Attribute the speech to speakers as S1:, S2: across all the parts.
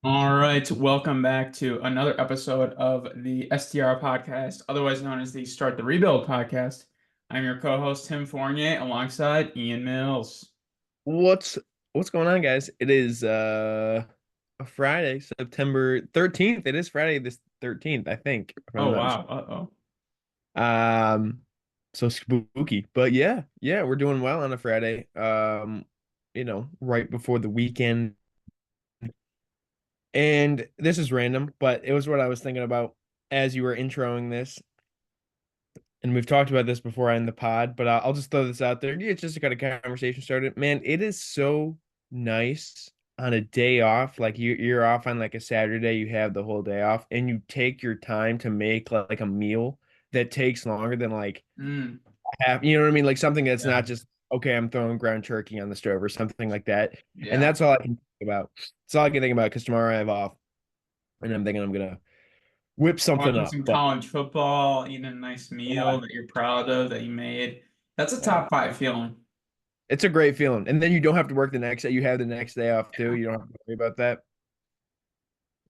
S1: All right, welcome back to another episode of the STR podcast, otherwise known as the Start the Rebuild podcast. I'm your co-host Tim Fournier alongside Ian Mills.
S2: What's what's going on, guys? It is a Friday, September 13th. It is Friday this 13th, I think, if I'm
S1: Oh
S2: not
S1: wow,
S2: mistaken.
S1: uh-oh.
S2: So spooky. But yeah, we're doing well on a Friday. Right before the weekend. And this is random, but it was what I was thinking about as you were introing this. And we've talked about this before in the pod, but I'll just throw this out there. Yeah, it's just to get a conversation started. Man, it is so nice on a day off. Like you're off on like a Saturday, you have the whole day off, and you take your time to make like a meal that takes longer than like
S1: Mm,
S2: half, you know what I mean? Like something that's
S1: yeah,
S2: not just, okay, I'm throwing ground turkey on the stove or something like that. And
S1: yeah.
S2: that's all I can think about. That's all I can think about because tomorrow I have off and I'm thinking I'm gonna whip something
S1: Watching
S2: up.
S1: some
S2: But
S1: college football, eating a nice meal that you're proud of that you made. That's a
S2: yeah.
S1: top five feeling.
S2: It's a great feeling. And then you don't have to work the next day. You have the next day off too.
S1: Yeah.
S2: You don't have to worry about that.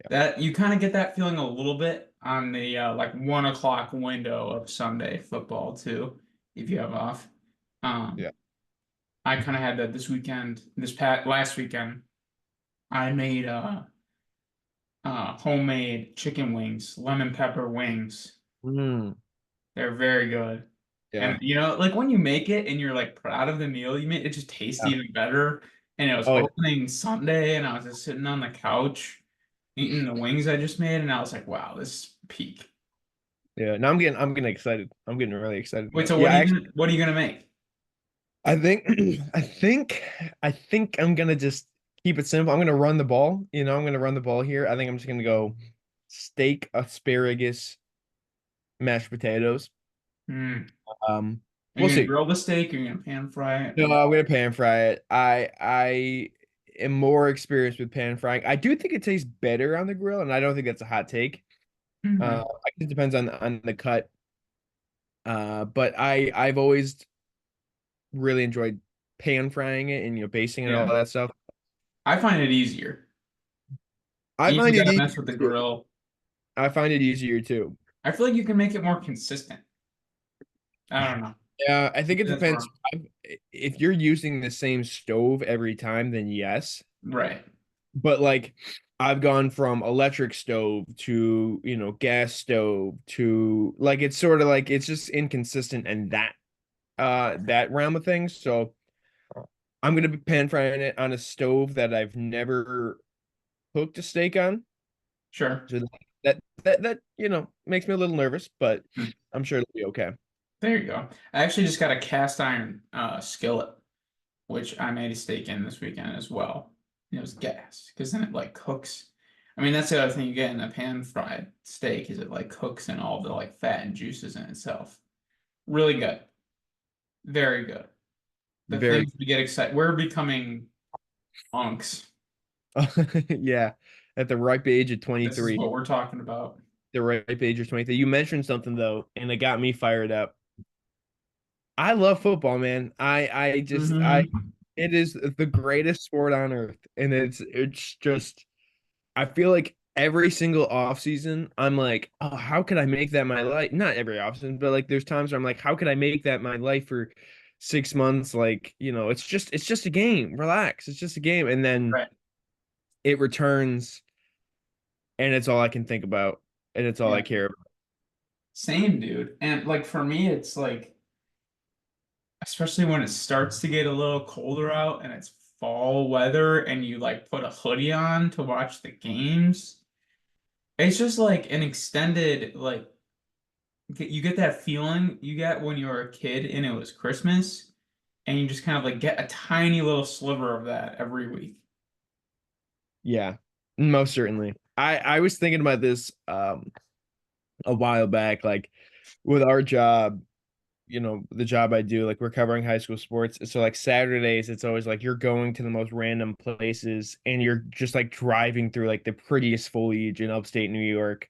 S2: Yeah.
S1: That you kind of get that feeling a little bit on the like 1 o'clock window of Sunday football too, if you have off. Um,
S2: Yeah.
S1: I kind of had that this weekend, this past last weekend. I made homemade chicken wings, lemon pepper wings.
S2: Mm,
S1: They're very good. And
S2: yeah.
S1: like when you make it and you're like proud of the meal you made, it just tastes
S2: Yeah.
S1: even better. And it was
S2: Oh yeah.
S1: opening Sunday, and I was just sitting on the couch eating the wings I just made, and I was like, wow, this is peak.
S2: Yeah. Now I'm getting excited. I'm getting really excited
S1: Wait,
S2: now.
S1: so
S2: Yeah, actually
S1: what are you gonna make?
S2: I think I think I think I'm gonna just keep it simple. I'm gonna run the ball. I'm gonna run the ball here. I think I'm just gonna go steak, asparagus, mashed potatoes.
S1: Hmm.
S2: Um,
S1: Are you
S2: we'll
S1: gonna
S2: see.
S1: grill the steak? Or are you gonna pan fry it?
S2: No, I'm gonna pan fry it. I am more experienced with pan frying. I do think it tastes better on the grill, and I don't think that's a hot take.
S1: Hmm.
S2: I guess it depends on the cut. But I've always really enjoyed pan frying it and basting and all
S1: Yeah,
S2: that stuff.
S1: I find it easier.
S2: I
S1: You
S2: find
S1: just
S2: it
S1: gotta mess
S2: easier
S1: with the
S2: too.
S1: grill.
S2: I find it easier too.
S1: I feel like you can make it more consistent. I don't know.
S2: Yeah, I think
S1: Maybe
S2: it
S1: that's
S2: depends.
S1: wrong.
S2: If you're using the same stove every time, then yes.
S1: Right.
S2: But like I've gone from electric stove to, gas stove to like it's sort of like it's just inconsistent and that realm of things. So I'm gonna be pan frying it on a stove that I've never cooked a steak on.
S1: Sure.
S2: So that makes me a little nervous, but
S1: Hmm.
S2: I'm sure it'll be okay.
S1: There you go. I actually just got a cast iron skillet, which I made a steak in this weekend as well. It was gas because then it like cooks. I mean, that's the other thing you get in a pan fried steak is it like cooks in all the like fat and juices in itself. Really good. Very good. The
S2: Very
S1: things we get excited. We're becoming unks.
S2: yeah. At the ripe age of
S1: This is
S2: 23.
S1: what we're talking about.
S2: The ripe age of 23. You mentioned something though, and it got me fired up. I love football, man. I
S1: Hmm.
S2: it is the greatest sport on earth. And it's just I feel like every single off season, I'm like, oh, how could I make that my life? Not every off season, but like there's times where I'm like, how could I make that my life for 6 months? Like, it's just a game. Relax. It's just a game. And then
S1: Right.
S2: it returns and it's all I can think about. And it's all I
S1: Yeah.
S2: care about.
S1: Same, dude. And like for me, it's like especially when it starts to get a little colder out and it's fall weather and you like put a hoodie on to watch the games. It's just like an extended like you get that feeling you get when you were a kid and it was Christmas and you just kind of like get a tiny little sliver of that every week.
S2: Yeah, most certainly. I was thinking about this a while back, like with our job, the job I do, like we're covering high school sports. So like Saturdays, it's always like you're going to the most random places and you're just like driving through like the prettiest foliage in upstate New York,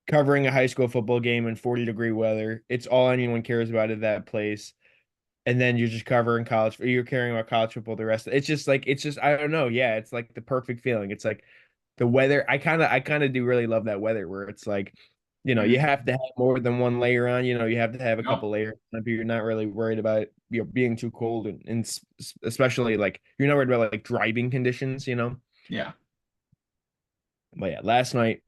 S2: covering a high school football game in 40-degree weather. It's all anyone cares about at that place. And then you're just covering you're caring about college football the rest. It's just I don't know. Yeah, it's like the perfect feeling. It's like the weather. I kind of do really love that weather where it's like, you
S1: Mm.
S2: have to have more than one layer on. You have to have a
S1: Nope.
S2: couple layers on, but you're not really worried about it, being too cold, and especially like you're not worried about like driving conditions.
S1: Yeah.
S2: But yeah, last night,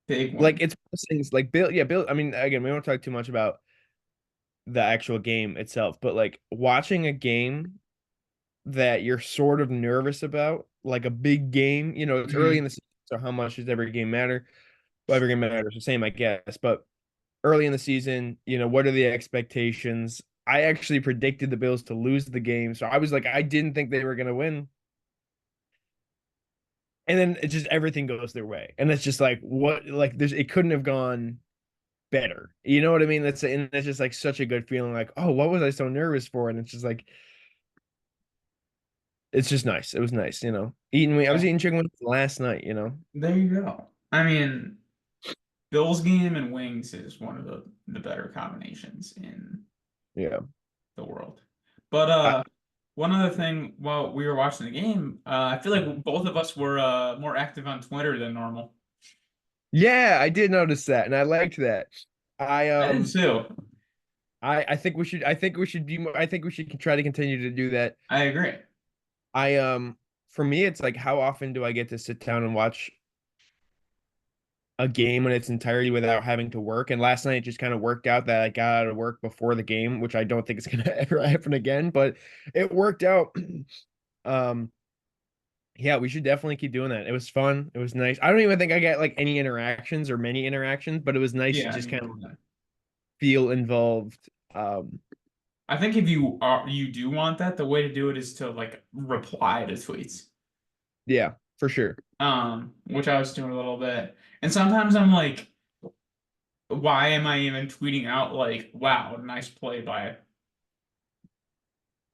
S1: Big
S2: like
S1: one.
S2: it's one of those things like Bill, yeah, Bill. I mean, again, we won't talk too much about the actual game itself, but like watching a game that you're sort of nervous about, like a big game, it's early in
S1: Mhm.
S2: the season, so how much does every game matter? Well, every game matters the same, I guess, but early in the season, what are the expectations? I actually predicted the Bills to lose the game, so I was like, I didn't think they were going to win. And then it just everything goes their way. And it's just like what like it couldn't have gone better. You know what I mean? And it's just like such a good feeling like, oh, what was I so nervous for? And it's just like it's just nice. It was nice. I was
S1: Yeah.
S2: eating chicken wings last night.
S1: There you go. I mean, Bills game and wings is one of the better combinations in
S2: Yeah.
S1: the world. But
S2: I,
S1: one other thing while we were watching the game, I feel like both of us were more active on Twitter than normal.
S2: yeah, I did notice that, and I liked that. I
S1: I did
S2: um
S1: too.
S2: I think we should be more, I think we should try to continue to do that.
S1: I agree.
S2: I For me it's like how often do I get to sit down and watch a game in its entirety without having to work? And last night it just kind of worked out that I got out of work before the game, which I don't think is going to ever happen again, but it worked out. Um yeah, we should definitely keep doing that. It was fun. It was nice. I don't even think I got like any interactions or many interactions, but it was nice to
S1: Yeah,
S2: just kind of
S1: neither.
S2: feel involved.
S1: I think if you do want that, the way to do it is to like reply to tweets.
S2: Yeah, for sure.
S1: Which I was doing a little bit. And sometimes I'm like, why am I even tweeting out like, wow, nice play by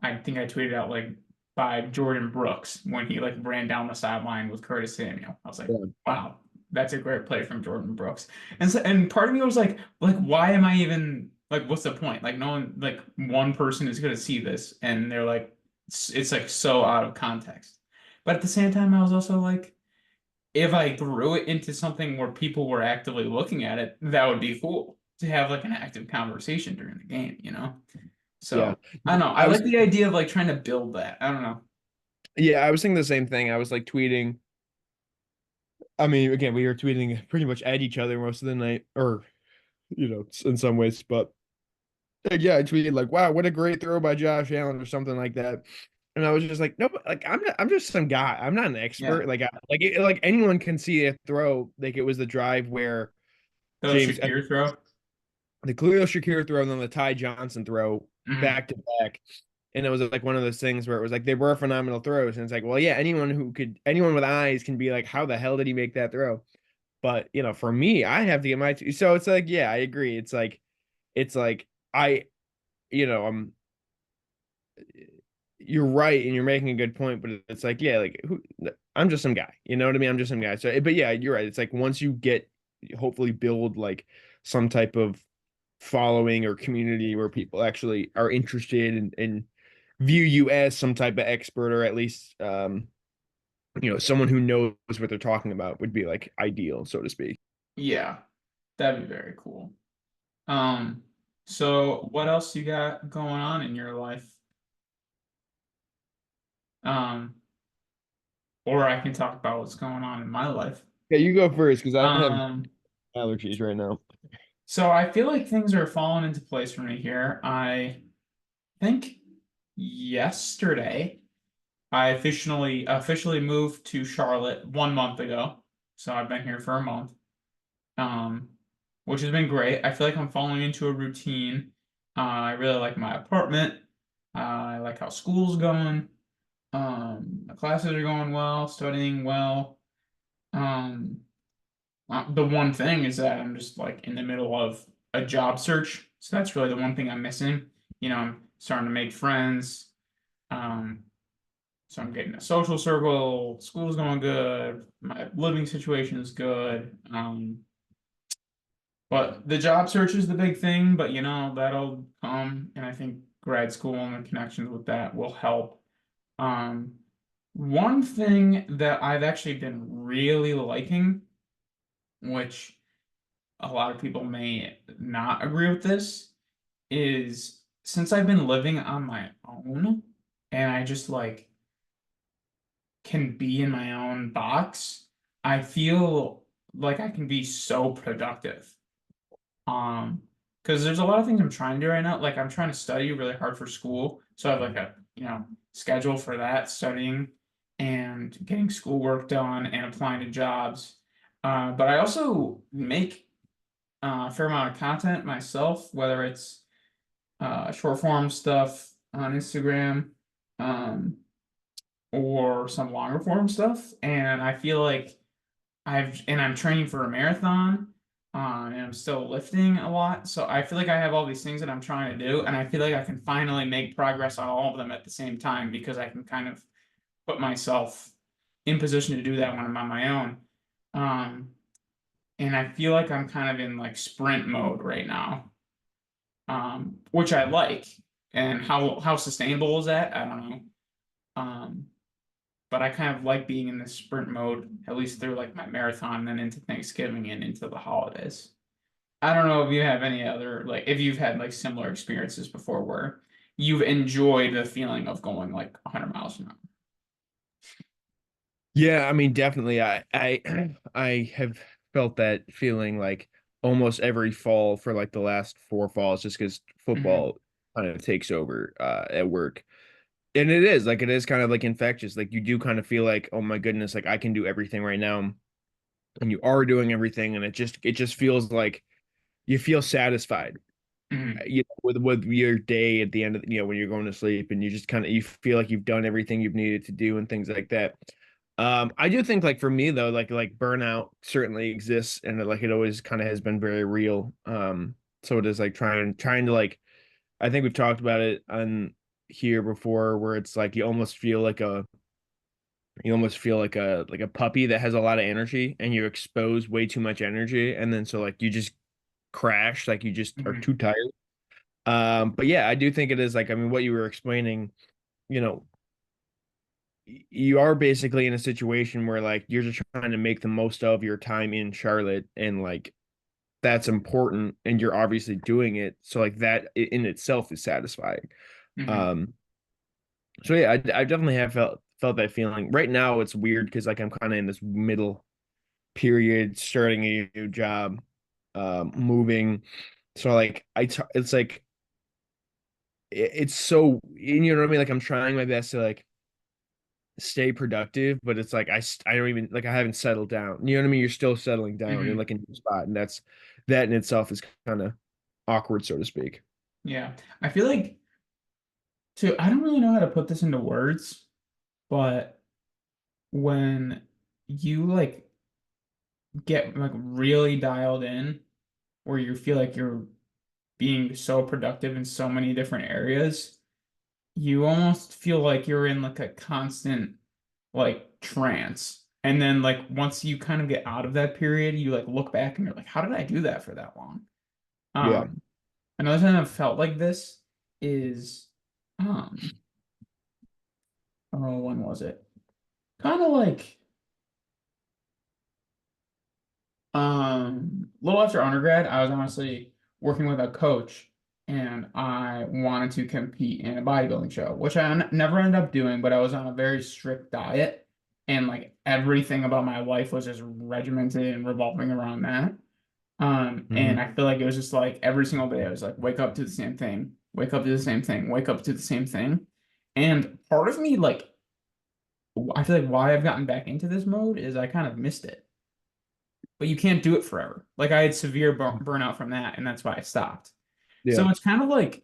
S1: I think I tweeted out like by Jordan Brooks when he like ran down the sideline with Curtis Samuel. I was like,
S2: Yeah.
S1: wow, that's a great play from Jordan Brooks. And part of me was like, why am I even like, what's the point? Like, no one, like one person is gonna see this, and they're like, it's like so out of context. But at the same time, I was also like, if I grew it into something where people were actively looking at it, that would be cool to have like an active conversation during the game, you know?
S2: Yeah.
S1: So I don't know. I
S2: I was
S1: like the idea of like trying to build that. I don't know.
S2: yeah, I was thinking the same thing. I was like tweeting. I mean, again, we were tweeting pretty much at each other most of the night, or in some ways, but yeah, I tweeted like, "Wow, what a great throw by Josh Allen" or something like that. And I was just like, "No, but like I'm just some guy. I'm not an
S1: Yeah.
S2: expert. Like anyone can see a throw. Like it was the drive where
S1: The
S2: James
S1: Shakir throw.
S2: the Khalil Shakir throw and then the Ty Johnson throw
S1: Mhm.
S2: back to back. And it was like one of those things where it was like they were phenomenal throws. And it's like, well, yeah, anyone with eyes can be like, how the hell did he make that throw? But for me, I have to get my so it's like, yeah, I agree. It's like I, I'm you're right and you're making a good point, but it's like, yeah, like I'm just some guy. You know what I mean? I'm just some guy. So but yeah, you're right. It's like once you hopefully build like some type of following or community where people actually are interested and view you as some type of expert, or at least someone who knows what they're talking about, would be like ideal, so to speak.
S1: Yeah, that'd be very cool. Um, so what else you got going on in your life? Um, or I can talk about what's going on in my life.
S2: Yeah, you go first because I have
S1: Um,
S2: allergies right now.
S1: so I feel like things are falling into place for me here. I think yesterday I officially moved to Charlotte 1 month ago. So I've been here for a month. Um, which has been great. I feel like I'm falling into a routine. I really like my apartment. I like how school's going. My classes are going well, studying well. Um, the one thing is that I'm just like in the middle of a job search. So that's really the one thing I'm missing. I'm starting to make friends. Um, so I'm getting a social circle. School's going good. My living situation is good. But the job search is the big thing, but that'll come, and I think grad school and the connections with that will help. Um, One thing that I've actually been really liking, which a lot of people may not agree with this, is since I've been living on my own and I just like can be in my own box, I feel like I can be so productive. Um, because there's a lot of things I'm trying to do right now. Like I'm trying to study really hard for school. So I have like a, schedule for that, studying and getting schoolwork done and applying to jobs. But I also make a fair amount of content myself, whether it's short form stuff on Instagram, um, or some longer form stuff. And I feel like I'm training for a marathon, and I'm still lifting a lot. So I feel like I have all these things that I'm trying to do, and I feel like I can finally make progress on all of them at the same time because I can kind of put myself in position to do that when I'm on my own. Um, and I feel like I'm kind of in like sprint mode right now, which I like. And how sustainable is that? I don't know. Um, but I kind of like being in this sprint mode, at least through like my marathon and then into Thanksgiving and into the holidays. I don't know if you have any other, like, if you've had like similar experiences before where you've enjoyed the feeling of going like 100 miles an hour.
S2: Yeah, I mean, definitely. I I have felt that feeling like almost every fall for like the last four falls, just because
S1: Hmm.
S2: football kind of takes over at work. And it is kind of like infectious. Like you do kind of feel like, oh my goodness, like I can do everything right now. And you are doing everything, and it just feels like you feel satisfied.
S1: Hmm.
S2: With your day at the end of when you're going to sleep, and you just kind of you feel like you've done everything you've needed to do and things like that. I do think like for me though, like burnout certainly exists, and like it always kind of has been very real. So it is like trying to like I think we've talked about it on here before, where it's like you almost feel like a puppy that has a lot of energy, and you expose way too much energy, and then so like you just crash, like you just are
S1: Hmm.
S2: too tired. But yeah, I do think it is like, I mean, what you were explaining, you know, you are basically in a situation where like you're just trying to make the most of your time in Charlotte, and like that's important, and you're obviously doing it. So like that in itself is satisfying.
S1: Hmm.
S2: Um, so yeah, I definitely have felt that feeling. Right now it's weird because like I'm kind of in this middle period, starting a new job, moving. So like it's like it's so, you know what I mean? Like I'm trying my best to like stay productive, but it's like I don't even like I haven't settled down. You know what I mean? You're still settling down in
S1: Hmm.
S2: like a new spot, and that in itself is kind of awkward, so to speak.
S1: Yeah. I feel like, too, I don't really know how to put this into words, but when you like get like really dialed in, where you feel like you're being so productive in so many different areas, you almost feel like you're in like a constant like trance. And then like once you kind of get out of that period, you like look back and you're like, how did I do that for that long?
S2: Yeah.
S1: Um, Another time I've felt like this is um oh, when was it? Kind of like a little after undergrad, I was honestly working with a coach and I wanted to compete in a bodybuilding show, which I never ended up doing, but I was on a very strict diet and like everything about my life was just regimented and revolving around that. And
S2: Hmm.
S1: I feel like it was just like every single day I was like, wake up to the same thing, wake up to the same thing, wake up to the same thing. And part of me, like, I feel like why I've gotten back into this mode is I kind of missed it, but you can't do it forever. Like I had severe burnout from that, and that's why I stopped.
S2: Yeah.
S1: So it's kind of like,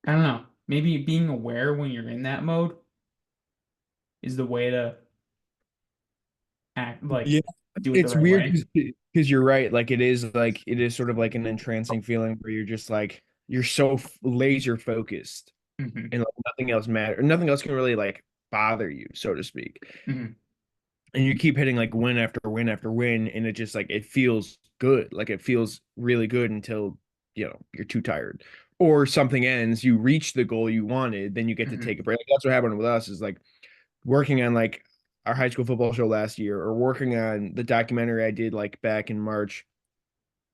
S1: I don't know, maybe being aware when you're in that mode is the way to act, like
S2: Yeah.
S1: do it the
S2: It's
S1: right
S2: weird
S1: way.
S2: because you're right. Like it is sort of like an entrancing feeling where you're just like you're so laser focused,
S1: Hmm.
S2: and like nothing else matters. Nothing else can really like bother you, so to speak.
S1: Hmm.
S2: And you keep hitting like win after win after win, and it just like it feels good. Like it feels really good until you're too tired, or something ends, you reach the goal you wanted, then you get to
S1: Hmm.
S2: take a break. Like, that's what happened with us is like working on like our high school football show last year or working on the documentary I did like back in March.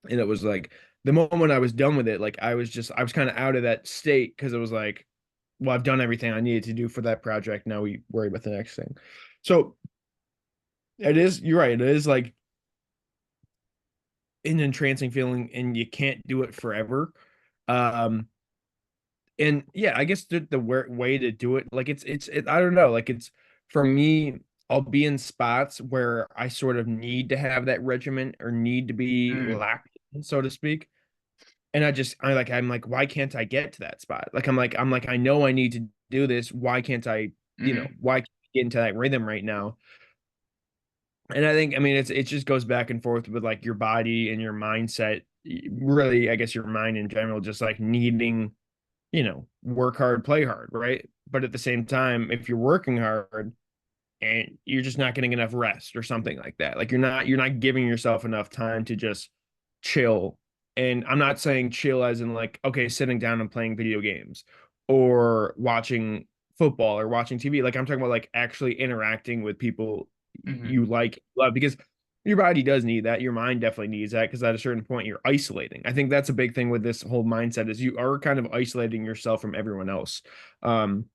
S2: And it was like the moment I was done with it, like I was kind of out of that state because it was like, well, I've done everything I needed to do for that project. Now we worry about the next thing. So it is, you're right. It is like an entrancing feeling and you can't do it forever. Um, and yeah, I guess the way to do it, like I don't know, like it's for me, I'll be in spots where I sort of need to have that regiment or need to be
S1: Mm,
S2: locked in, so to speak. And I'm like, why can't I get to that spot? Like I'm like, I know I need to do this. Why can't I,
S1: mm,
S2: why can't I get into that rhythm right now? And I think, I mean, it just goes back and forth with like your body and your mindset. Really, I guess your mind in general, just like needing, work hard, play hard, right? But at the same time, if you're working hard and you're just not getting enough rest or something like that, like you're not giving yourself enough time to just chill. And I'm not saying chill as in like, okay, sitting down and playing video games or watching football or watching TV. Like I'm talking about like actually interacting with people
S1: mm,
S2: you like, love, because your body does need that. Your mind definitely needs that because at a certain point you're isolating. I think that's a big thing with this whole mindset is you are kind of isolating yourself from everyone else. Um,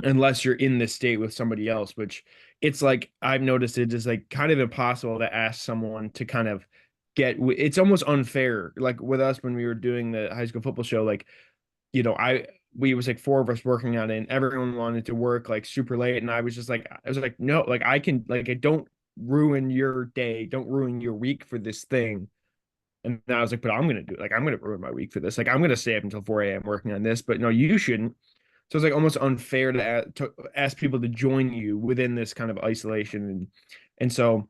S2: unless you're in this state with somebody else, which it's like I've noticed it is like kind of impossible to ask someone to kind of it's almost unfair. Like with us when we were doing the high school football show, like, I we was like four of us working on it and everyone wanted to work like super late. And I was like, no, like I can like I don't ruin your day, don't ruin your week for this thing. And I was like, but I'm gonna do it. Like I'm gonna ruin my week for this. Like I'm gonna stay up until 4 a.m. working on this, but no, you shouldn't. So it's like almost unfair to ask people to join you within this kind of isolation. And so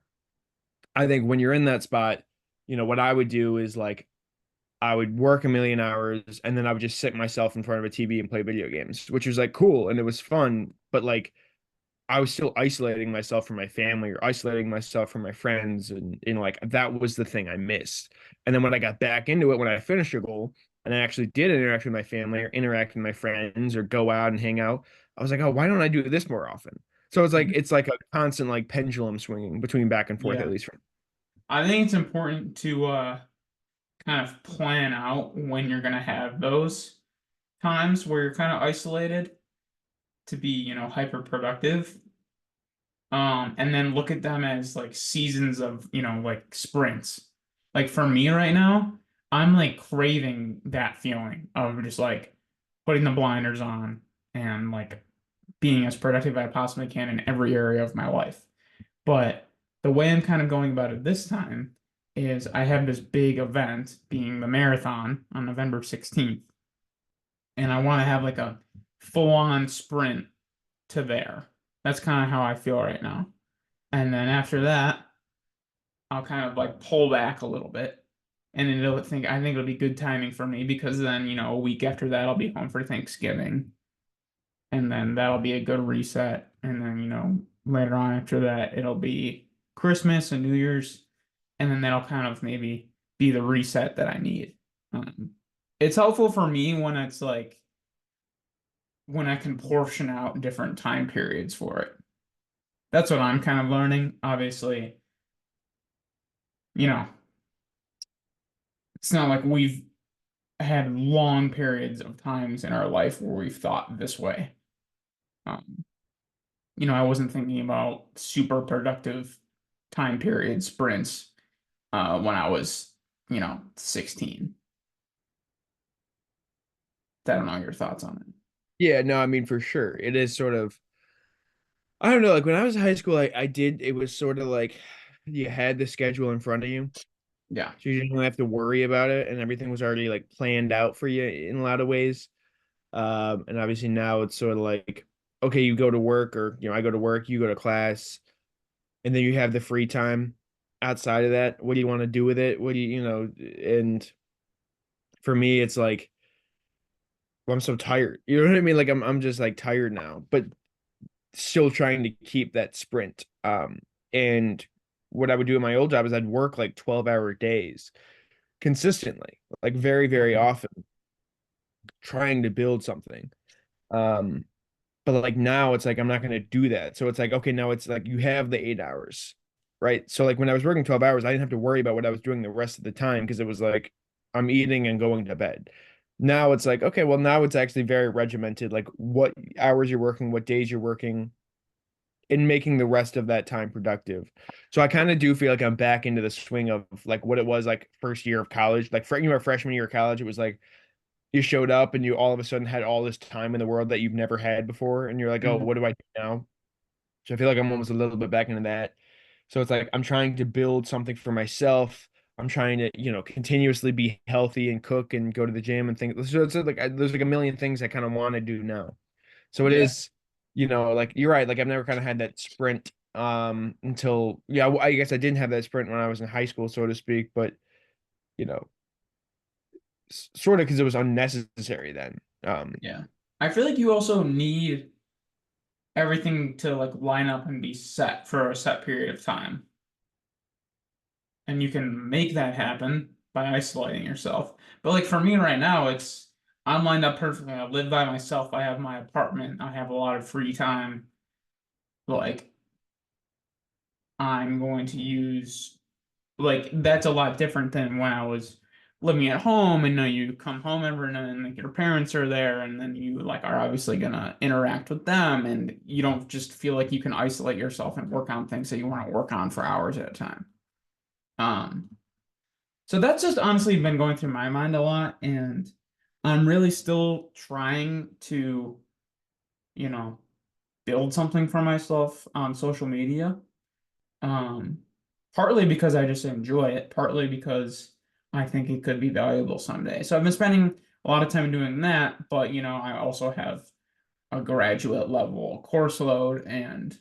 S2: I think when you're in that spot, what I would do is like I would work a million hours and then I would just sit myself in front of a TV and play video games, which was like cool and it was fun, but like I was still isolating myself from my family or isolating myself from my friends. And, like that was the thing I missed. And then when I got back into it, when I finished a goal and I actually did interact with my family or interact with my friends or go out and hang out, I was like, oh, why don't I do this more often? So
S1: mm.
S2: it's like a constant like pendulum swinging between back and forth, at
S1: Yeah.
S2: least for
S1: I think it's important to kind of plan out when you're gonna have those times where you're kind of isolated to be, hyper productive. And then look at them as like seasons of, like sprints. Like for me right now, I'm like craving that feeling of just like putting the blinders on and like being as productive as I possibly can in every area of my life. But the way I'm kind of going about it this time is I have this big event being the marathon on November 16th, and I want to have like a full-on sprint to there. That's kind of how I feel right now. And then after that, I'll kind of like pull back a little bit. And then I think it'll be good timing for me because then, a week after that I'll be home for Thanksgiving. And then that'll be a good reset. And then, later on after that, it'll be Christmas and New Year's. And then that'll kind of maybe be the reset that I need. It's helpful for me when it's like when I can portion out different time periods for it. That's what I'm kind of learning. Obviously, you know, it's not like we've had long periods of times in our life where we've thought this way. Um, I wasn't thinking about super productive time period sprints when I was, 16. I don't know your thoughts on it.
S2: yeah, no, I mean for sure. It is sort of I don't know, like when I was in high school, I did it was sort of like you had the schedule in front of you.
S1: Yeah.
S2: So you didn't have to worry about it and everything was already like planned out for you in a lot of ways. And obviously now it's sort of like, okay, you go to work or, I go to work, you go to class, and then you have the free time outside of that. What do you want to do with it? What do and for me, it's like, well, I'm so tired. You know what I mean? Like I'm just like tired now, but still trying to keep that sprint. And what I would do in my old job is I'd work like 12-hour days consistently, like very, very
S1: Mhm.
S2: often. trying to build something. Um, but like now it's like I'm not gonna do that. So it's like, okay, now it's like you have the 8 hours, right? So like when I was working 12 hours, I didn't have to worry about what I was doing the rest of the time because it was like I'm eating and going to bed. Now it's like, okay, well now it's actually very regimented, like what hours you're working, what days you're working, and making the rest of that time productive. So I kind of do feel like I'm back into the swing of like what it was like first year of college. Like for freshman year of college, it was like you showed up and you all of a sudden had all this time in the world that you've never had before, and you're like, oh,
S1: Mhm.
S2: what do I do now? So I feel like I'm almost a little bit back into that. So it's like I'm trying to build something for myself. I'm trying to, continuously be healthy and cook and go to the gym and things. So it's like there's like a million things I kind of want to do now. So it
S1: Yeah.
S2: is, like you're right. Like I've never kind of had that sprint until yeah, I guess I didn't have that sprint when I was in high school, so to speak, but you know, sort of because it was unnecessary then.
S1: Yeah. I feel like you also need everything to like line up and be set for a set period of time. And you can make that happen by isolating yourself. But like for me right now, I'm lined up perfectly. I live by myself. I have my apartment. I have a lot of free time. Like I'm going to use like that's a lot different than when I was living at home and you come home every night and like your parents are there and then you like are obviously gonna interact with them and you don't just feel like you can isolate yourself and work on things that you want to work on for hours at a time. Um, so that's just honestly been going through my mind a lot, and I'm really still trying to, you know, build something for myself on social media. Um, Partly because I just enjoy it, partly because I think it could be valuable someday. So I've been spending a lot of time doing that, but I also have a graduate level course load and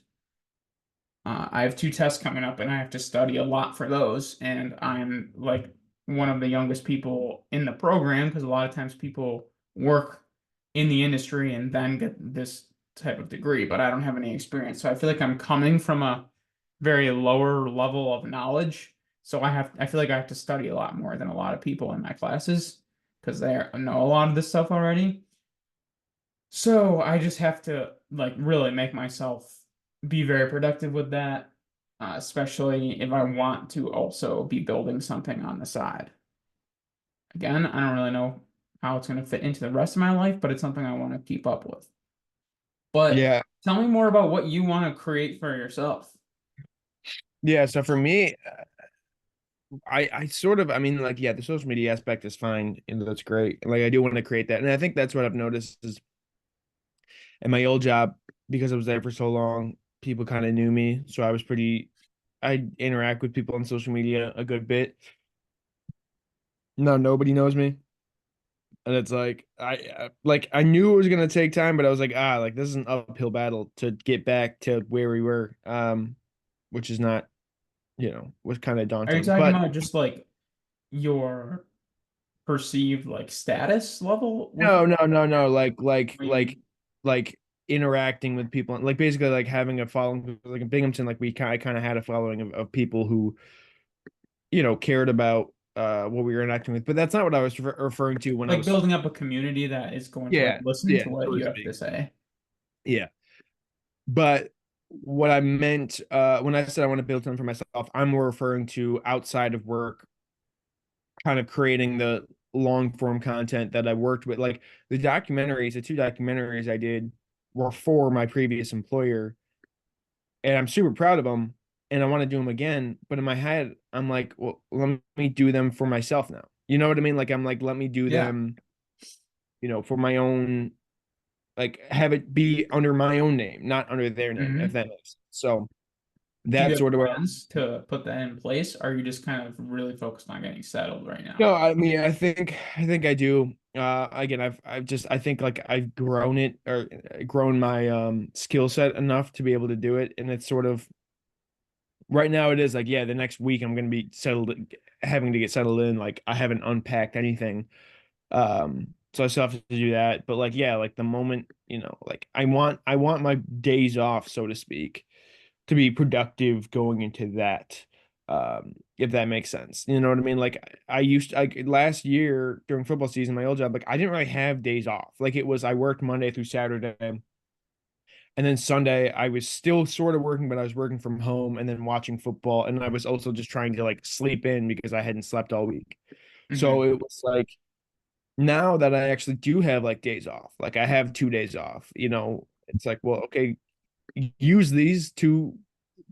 S1: I have two tests coming up and I have to study a lot for those. And I'm like one of the youngest people in the program because a lot of times people work in the industry and then get this type of degree, but I don't have any experience. So I feel like I'm coming from a very lower level of knowledge. So I feel like I have to study a lot more than a lot of people in my classes because they know a lot of this stuff already. So I just have to like really make myself be very productive with that, especially if I want to also be building something on the side. Again, I don't really know how it's going to fit into the rest of my life, but it's something I want to keep up with. But
S2: yeah,
S1: tell me more about what you want to create for yourself.
S2: yeah. So for me, I sort of, I mean, like, yeah, the social media aspect is fine and that's great. Like, I do want to create that, and I think that's what I've noticed is in my old job because I was there for so long, people kind of knew me, so I interact with people on social media a good bit. No, nobody knows me. And it's like I knew it was gonna take time, but I was like, like this is an uphill battle to get back to where we were, which is not, was kind of
S1: Are you
S2: daunting.
S1: talking
S2: But
S1: about just like your perceived like status level with
S2: no,
S1: it?
S2: no, no, no,
S1: What do you mean?
S2: like interacting with people, like basically like having a following, like in Binghamton, like I kind of had a following of people who cared about what we were interacting with. But that's not what I was referring to when I
S1: Like
S2: was,
S1: building up a community that is going to like
S2: yeah,
S1: listen
S2: yeah,
S1: to what
S2: so to
S1: you have
S2: speak.
S1: to say.
S2: Yeah. But what I meant when I said I want to build something for myself, I'm more referring to outside of work, kind of creating the long form content that I worked with. Like the two documentaries I did were for my previous employer, and I'm super proud of them, and I want to do them again. But in my head, I'm like, well, let me do them for myself now. You know what I mean? Like I'm like, let me do
S1: Yeah.
S2: them, for my own, like have it be under my own name, not under their name, if
S1: Hmm.
S2: that makes sense. So
S1: Do you
S2: that's
S1: have
S2: sort of where
S1: plans to put that in place? Or are you just kind of really focused on getting settled right now?
S2: no, I mean, I think I do. Again, I think like I've grown it or grown my skill set enough to be able to do it, and it's sort of right now it is like, yeah, the next week I'm gonna be settled, having to get settled in. Like I haven't unpacked anything, so I still have to do that. But like, yeah, like the moment, like I want my days off, so to speak, to be productive going into that. If that makes sense. You know what I mean? Like I used to, like last year during football season, my old job, like I didn't really have days off. Like it was I worked Monday through Saturday, and then Sunday I was still sort of working, but I was working from home and then watching football, and I was also just trying to like sleep in because I hadn't slept all week. So
S1: Hmm.
S2: it was like now that I actually do have like days off, like I have 2 days off, it's like, well, okay, use these to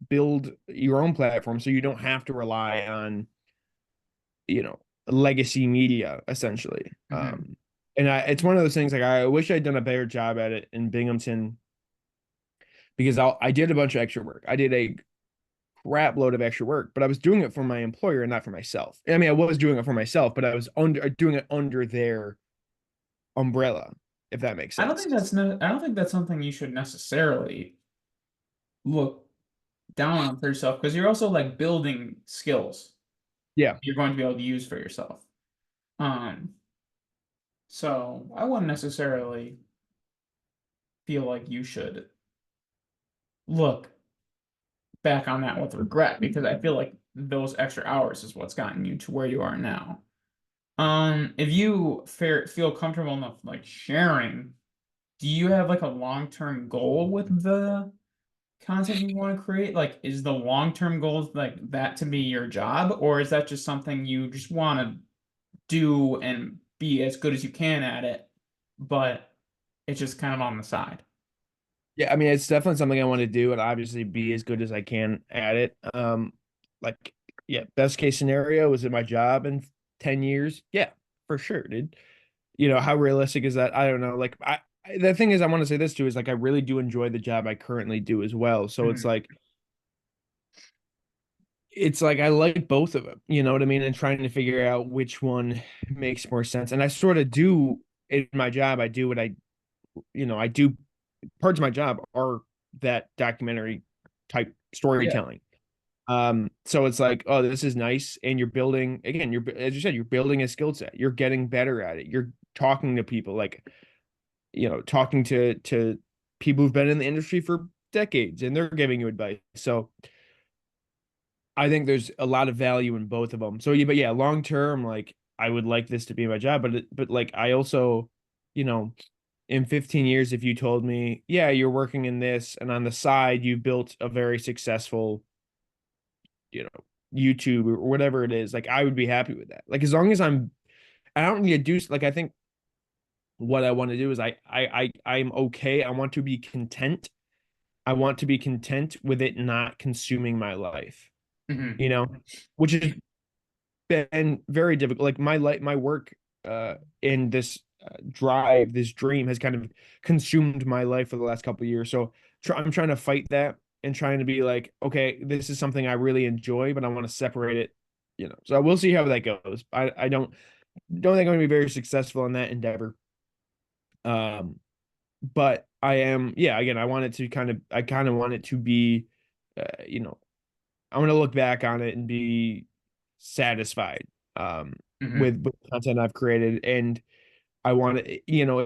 S2: build your own platform so you don't have to rely on, legacy media essentially.
S1: Hmm.
S2: And it's one of those things like I wish I'd done a better job at it in Binghamton because I did a bunch of extra work. I did a crap load of extra work, but I was doing it for my employer and not for myself. I mean, I was doing it for myself, but I was doing it under their umbrella, if that makes
S1: I don't
S2: sense.
S1: think that's no, I don't think that's something you should necessarily look down on for yourself because you're also like building skills
S2: Yeah.
S1: you're going to be able to use for yourself. Um, so I wouldn't necessarily feel like you should look back on that with regret because I feel like those extra hours is what's gotten you to where you are now. If you feel comfortable enough like sharing, do you have like a long-term goal with the content you want to create? Like, is the long-term goal like that to be your job, or is that just something you just want to do and be as good as you can at it, but it's just kind of on the side?
S2: Yeah, I mean, it's definitely something I want to do and obviously be as good as I can at it. Like, yeah, best case scenario is it my job in 10 years? Yeah, for sure, dude. How realistic is that? I don't know. Like, the thing is, I want to say this too is like, I really do enjoy the job I currently do as well. So
S1: Mhm.
S2: it's like I like both of them, you know what I mean? And trying to figure out which one makes more sense. And I sort of do in my job, I do what I do parts of my job are that documentary type
S1: Yeah.
S2: storytelling. So it's like, oh, this is nice. And you're building, again, as you said, you're building a skill set. You're getting better at it. You're talking to people like, talking to people who've been in the industry for decades and they're giving you advice. So I think there's a lot of value in both of them. So yeah, but yeah, long term, like I would like this to be my job, but like I also, you know, in 15 years, if you told me, yeah, you're working in this and on the side you built a very successful, you know, YouTube or whatever it is, like I would be happy with that. Like as long as I don't need to do like I think what I want to do is I'm okay. I want to be content. I want to be content with it not consuming my life,
S1: Hmm.
S2: you know, which is been very difficult. Like my work in this drive, this dream has kind of consumed my life for the last couple of years. So I'm trying to fight that and trying to be like, okay, this is something I really enjoy, but I want to separate it, So we'll see how that goes. I don't think I'm going to be very successful in that endeavor. Um, but I am, yeah. Again, I kind of want it to be, you know, I'm gonna look back on it and be satisfied um
S1: Hmm.
S2: with the content I've created. And I want to,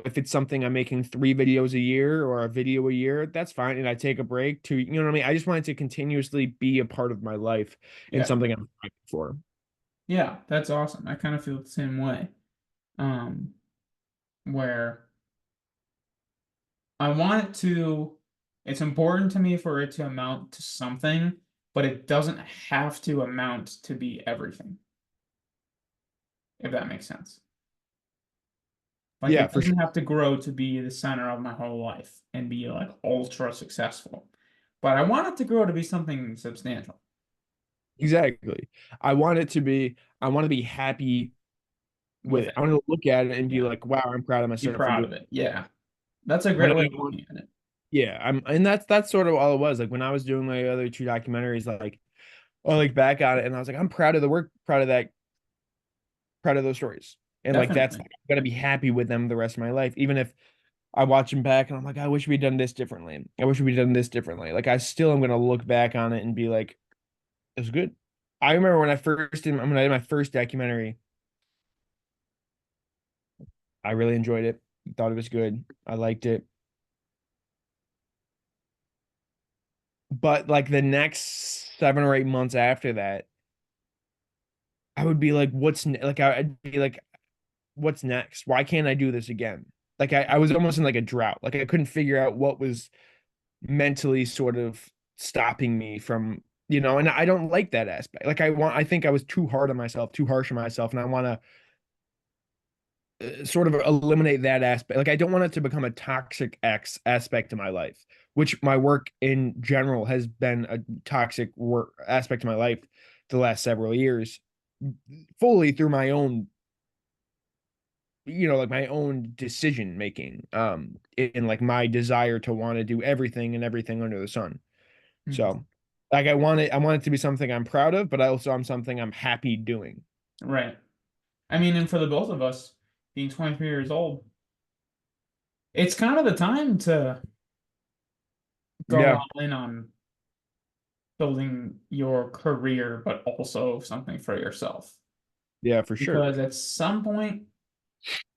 S2: if it's something I'm making 3 videos a year or a video a year, that's fine. And I take a break to, you know what I mean? I just want it to continuously be a part of my life and
S1: Yeah.
S2: something I'm fighting for.
S1: Yeah, that's awesome. I kind of feel the same way. Um, where I want it to, it's important to me for it to amount to something, but it doesn't have to amount to be everything, if that makes sense. Like
S2: Yeah,
S1: it
S2: for sure.
S1: doesn't have to grow to be the center of my whole life and be like ultra successful. But I want it to grow to be something substantial
S2: Exactly. I want to be happy with
S1: with
S2: it.
S1: it.
S2: I want to look at it and be
S1: Yeah.
S2: like, wow, I'm proud of
S1: Be
S2: myself for
S1: proud
S2: doing
S1: of
S2: it.
S1: it. Yeah. That's a
S2: But
S1: great way
S2: I
S1: of
S2: want,
S1: looking at it.
S2: yeah, and that's sort of all it was. Like when I was doing my other two documentaries, like I look back on it and I was like, I'm proud of the work, proud of that, proud of those stories. And like that's
S1: Definitely.
S2: I'm gonna be happy with them the rest of my life. Even if I watch them back and I'm like, I wish we'd done this differently. I wish we'd done this differently. Like I still am gonna look back on it and be like, it was good. I remember when I did my first documentary, I really enjoyed it. Thought it was good. I liked it. But like the next 7 or 8 months after that, I would be like, like I'd be like, what's next? Why can't I do this again? Like I was almost in like a drought. Like I couldn't figure out what was mentally sort of stopping me from, and I don't like that aspect. Like I think I was too hard on myself, too harsh on myself, and I want to sort of eliminate that aspect. Like I don't want it to become a toxic X aspect to my life, which my work in general has been a toxic work aspect of my life the last several years, fully through my own, like my own decision making, in like my desire to want to do everything and everything under the sun.
S1: Mhm.
S2: So like I want it to be something I'm proud of, but I also I'm something I'm happy doing.
S1: Right. I mean, and for the both of us, being 23 years old, it's kind of the time to go
S2: Yeah,
S1: all in on building your career, but also something for yourself.
S2: yeah, for sure.
S1: Because at some point,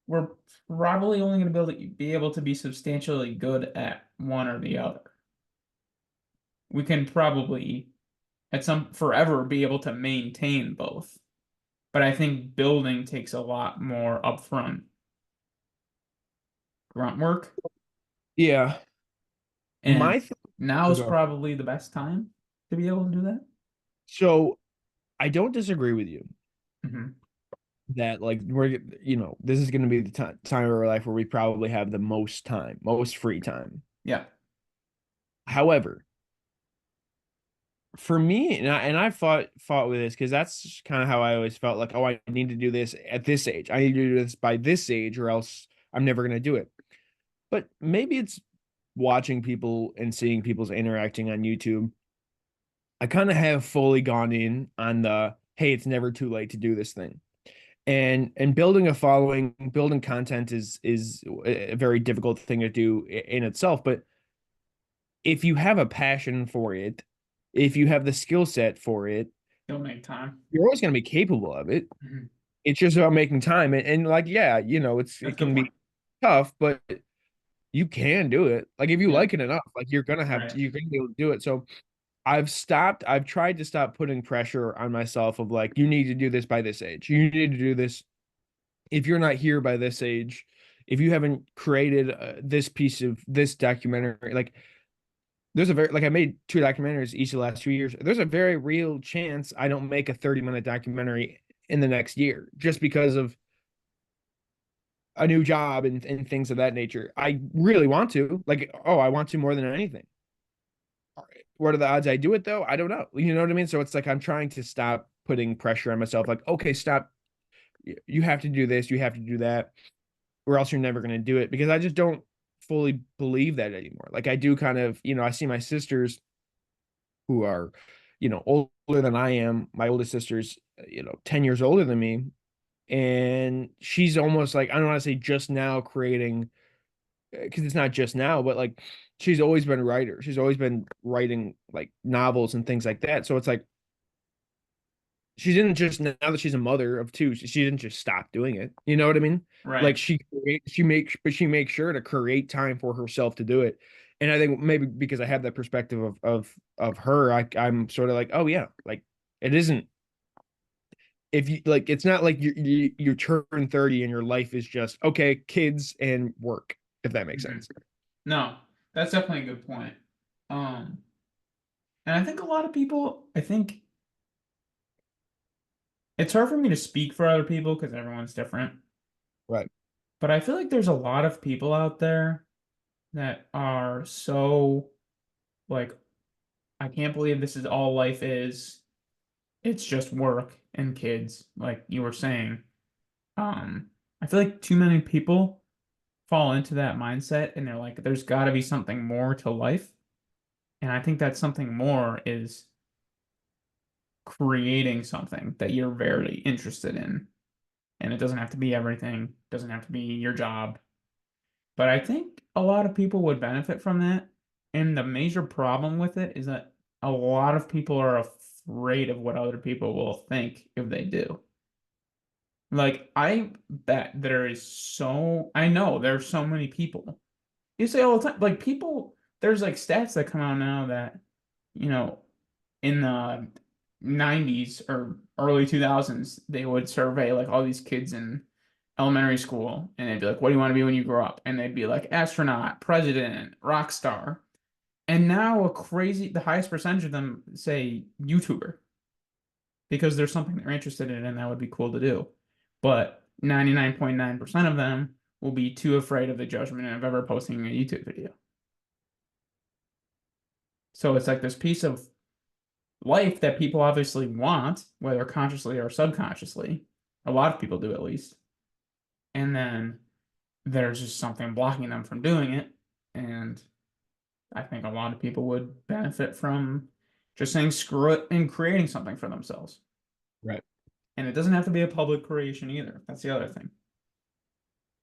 S1: we're probably only going to be able to be substantially good at one or the other. We can probably at some forever be able to maintain both. But I think building takes a lot more upfront grunt work,
S2: Yeah.
S1: and
S2: My th-
S1: now is
S2: okay.
S1: probably the best time to be able to do that.
S2: So I don't disagree with you
S1: Hmm.
S2: that like this is going to be the time of our life where we probably have the most time, most free time.
S1: Yeah.
S2: However, for me, and I fought with this because that's kind of how I always felt like, oh, I need to do this at this age. I need to do this by this age, or else I'm never going to do it. But maybe it's watching people and seeing people's interacting on YouTube. I kind of have fully gone in on the hey, it's never too late to do this thing. And building a following, building content is a very difficult thing to do in itself, but if you have a passion for it, if you have the skill set for it,
S1: You'll make time.
S2: you're always going to be capable of it.
S1: Mhm.
S2: It's just about making time and like yeah,
S1: That's
S2: it
S1: a good
S2: can
S1: point.
S2: be tough, but you can do it. Like if you
S1: Yeah.
S2: like it enough, like
S1: Right.
S2: you're gonna be able to do it. So I've tried to stop putting pressure on myself of like, you need to do this by this age. You need to do this. If you're not here by this age, if you haven't created this piece of this documentary, like there's a very, like I made two documentaries each of the last 2 years. There's a very real chance I don't make a 30-minute documentary in the next year just because of a new job and things of that nature. I really want to, like, oh, I want to more than anything. What are the odds I do it though? I don't know. You know what I mean? So it's like I'm trying to stop putting pressure on myself. Like, okay, stop. You have to do this. You have to do that, or else you're never going to do it. Because I just don't fully believe that anymore. Like I do kind of, I see my sisters who are, older than I am. My oldest sister's, 10 years older than me, and she's almost like I don't want to say just now creating because it's not just now, but like she's always been a writer. She's always been writing like novels and things like that. So it's like she didn't just now that she's a mother of two, she didn't just stop doing it. You know what I mean? Like
S1: Right.
S2: she makes sure to create time for herself to do it. And I think maybe because I have that perspective of her, I'm sort of like, oh yeah, like it isn't if you like it's not like you turn 30 and your life is just okay, kids and work, if that makes
S1: Mhm.
S2: sense.
S1: No, that's definitely a good point. And I think a lot of people, I think it's hard for me to speak for other people because everyone's different.
S2: Right.
S1: But I feel like there's a lot of people out there that are so like, I can't believe this is all life is. It's just work and kids, like you were saying. I feel like too many people fall into that mindset and they're like, there's got to be something more to life. And I think that something more is creating something that you're very interested in. And it doesn't have to be everything, doesn't have to be your job. But I think a lot of people would benefit from that. And the major problem with it is that a lot of people are afraid of what other people will think if they do. Like, I bet I know there's so many people. You say all the time, like, people, there's like stats that come out now that, you know, in the 90s or early 2000s, they would survey like all these kids in elementary school and they'd be like, what do you want to be when you grow up? And they'd be like astronaut, president, rock star. And now the highest percentage of them say YouTuber because there's something they're interested in and that would be cool to do. But 99.9% of them will be too afraid of the judgment of ever posting a YouTube video. So it's like this piece of life that people obviously want, whether consciously or subconsciously. A lot of people do at least. And then there's just something blocking them from doing it. And I think a lot of people would benefit from just saying screw it and creating something for themselves.
S2: Right.
S1: And it doesn't have to be a public creation either. That's the other thing.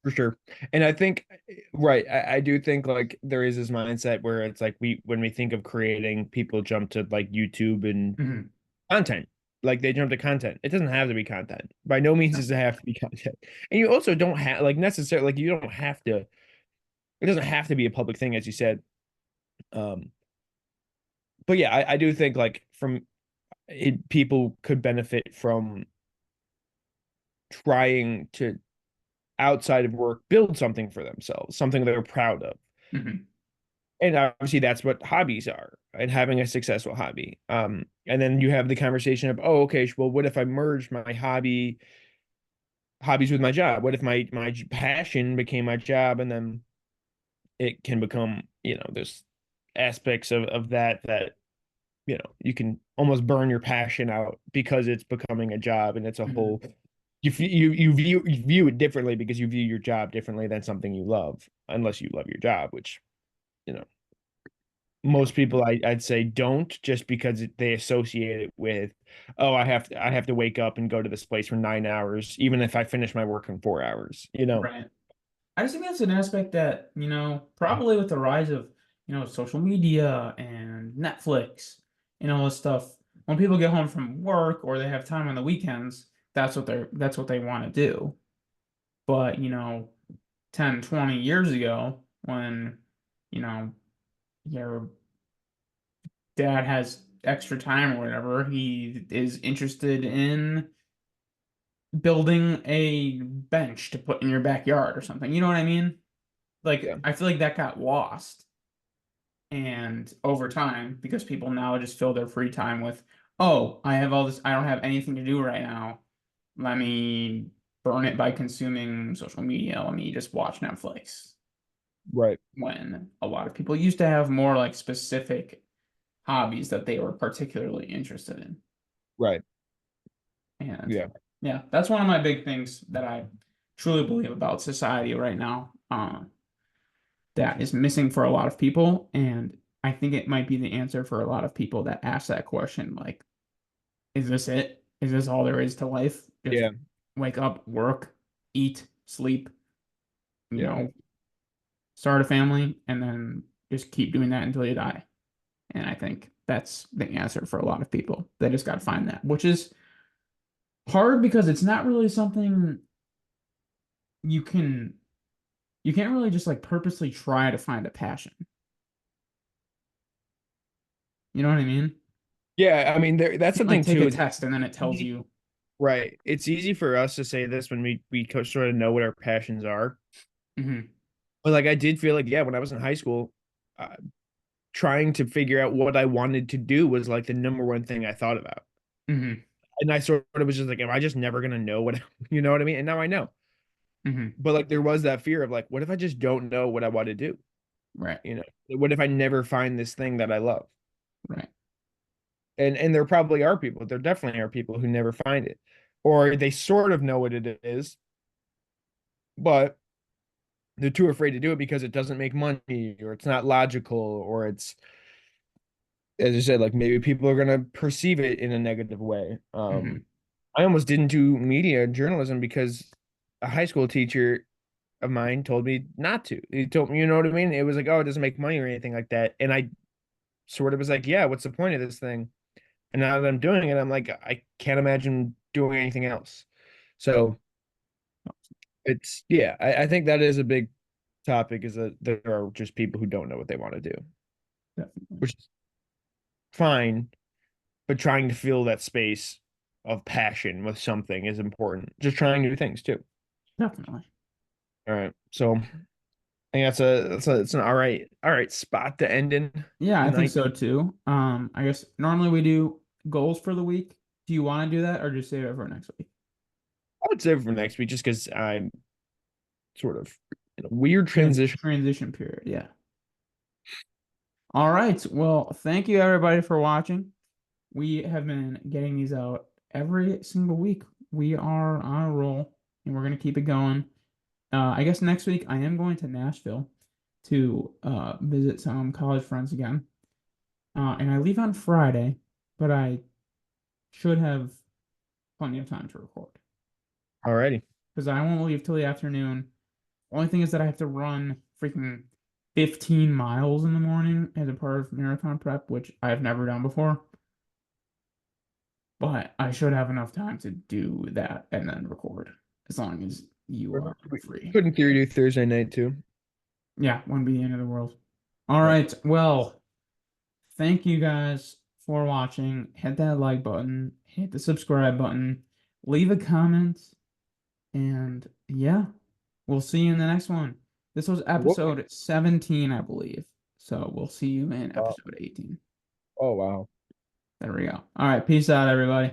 S2: For sure. And I think, right, I do think like there is this mindset where it's like when we think of creating, people jump to like YouTube and
S1: Mhm.
S2: content. Like they jump to content. It doesn't have to be content. By no means does it have to be content. And you also don't have like necessarily like you don't have to, it doesn't have to be a public thing, as you said. Um, but yeah, I do think like from it, people could benefit from trying to outside of work build something for themselves, something they're proud of.
S1: Mhm.
S2: And obviously that's what hobbies are, and having a successful hobby. And then you have the conversation of, oh, okay, well, what if I merge my hobbies with my job? What if my passion became my job, and then it can become, there's aspects of that, you can almost burn your passion out because it's becoming a job, and it's a
S1: Mhm.
S2: whole you view it differently because you view your job differently than something you love, unless you love your job, which, you know,
S1: Yeah.
S2: most people I'd say don't, just because they associate it with, oh, I have to wake up and go to this place for 9 hours, even if I finish my work in 4 hours.
S1: Right. I just think that's an aspect that, probably with the rise of, social media and Netflix and all this stuff, when people get home from work or they have time on the weekends, that's what they want to do. But, 10, 20 years ago, when, you know, your dad has extra time or whatever, he is interested in building a bench to put in your backyard or something. You know what I mean?
S2: Yeah,
S1: Like, I feel like that got lost and over time because people now just fill their free time with, oh, I have all this, I don't have anything to do right now. Let me burn it by consuming social media. Let me just watch Netflix.
S2: right,
S1: When a lot of people used to have more like specific hobbies that they were particularly interested in.
S2: right.
S1: And
S2: Yeah,
S1: yeah, that's one of my big things that I truly believe about society right now. That is missing for a lot of people. And I think it might be the answer for a lot of people that ask that question, like, is this it? Is this all there is to life? Just
S2: yeah,
S1: wake up, work, eat, sleep, you
S2: yeah,
S1: know, start a family, and then just keep doing that until you die. And I think that's the answer for a lot of people. They just got to find that, which is hard because it's not really something you can, you can't really just like purposely try to find a passion. You know what I mean?
S2: yeah. I mean, that's
S1: You can't like
S2: something
S1: take a
S2: too. It's
S1: test and then it tells
S2: easy,
S1: you.
S2: right? It's easy for us to say this when sort of know what our passions are.
S1: Mhm,
S2: But like I did feel like, yeah, when I was in high school, uh, trying to figure out what I wanted to do was like the number one thing I thought about.
S1: mhm,
S2: And I sort of was just like, am I just never gonna know what, you know what I mean? And now I know.
S1: mhm.
S2: But like there was that fear of like, what if I just don't know what I want to do?
S1: Right,
S2: You know, what if I never find this thing that I love?
S1: right.
S2: And there probably are people, there definitely are people who never find it. Or they sort of know what it is, but they're too afraid to do it because it doesn't make money, or it's not logical, or it's, as I said, like maybe people are gonna perceive it in a negative way.
S1: Mhm,
S2: I almost didn't do media journalism because a high school teacher of mine told me not to. He told me, you know what I mean? It was like, oh, it doesn't make money or anything like that. And I sort of was like, yeah, what's the point of this thing? And now that I'm doing it, I'm like, I can't imagine doing anything else. So it's, yeah, I think that is a big topic, is that there are just people who don't know what they want to do,
S1: definitely.
S2: which is fine. but trying to fill that space of passion with something is important. Just trying new things too.
S1: Definitely.
S2: All right. So I think that's it's an all right spot to end in
S1: Yeah,
S2: the
S1: I think
S2: night.
S1: so too. I guess normally we do goals for the week. Do you want to do that or just save it for next week?
S2: I would say for next week just because I'm sort of in a weird
S1: In a
S2: transition.
S1: transition period, yeah. All right. Well, thank you everybody for watching. We have been getting these out every single week. We are on a roll and we're gonna keep it going. I guess next week I am going to Nashville to visit some college friends again. And I leave on Friday, but I should have plenty of time to record
S2: Alrighty.
S1: because I won't leave till the afternoon. Only thing is that I have to run freaking 15 miles in the morning as a part of marathon prep, which I've never done before. But I should have enough time to do that and then record as long as you are
S2: We
S1: free.
S2: could in theory do Thursday night too.
S1: Yeah, wouldn't be the end of the world. All
S2: Yep.
S1: right. Well, thank you guys for watching. Hit that like button, hit the subscribe button, leave a comment, and yeah, we'll see you in the next one. This was
S2: Whoop.
S1: episode 17, I believe. So we'll see you in
S2: Uh,
S1: episode 18.
S2: oh wow.
S1: There we go. All right. Peace out, everybody.